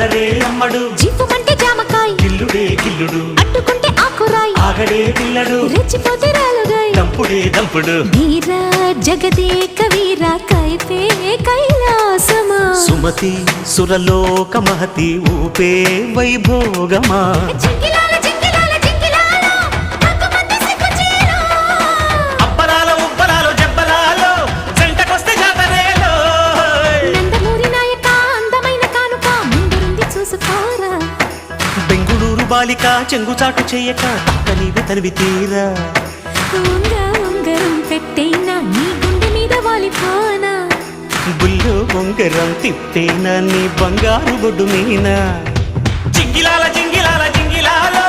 అల్లరే అమ్మడు జీపుమంటే జామకాయ గిల్లుడే గిల్లుడు అట్టుకుంటే ఆకురాయి ఆగడే పిల్లడు రెచ్చిపోతే రాలుగాయ దంపుడే దంపుడు వీరా జగదేక వీరా కైపే కైలాసమా సుమతి సురలోక మహతి ఊపే వైభోగమా జింగిలాల జింగిలాల జింగిలాల హక్కుమంది సిగ్గుచీరా అబ్బలాలో ఉబ్బలాలో జబ్బలాలో జంటకొస్తే జాతరేలో నందమూరి నాయక అందమైన కానుక ముందుంది చూసుకోరా బెంగుళూరు బాలిక చెంగుచాటు చేయక తక్కనివి తనివి తీరా ఉంగరం పెట్టేనా నీ గుండె మీద వాలిపోనా బుల్లో ఉంగరం తిప్పేనా నీ బంగారు బొడ్డు మీనా జింగిలాల జింగిలాల జింగిలాలో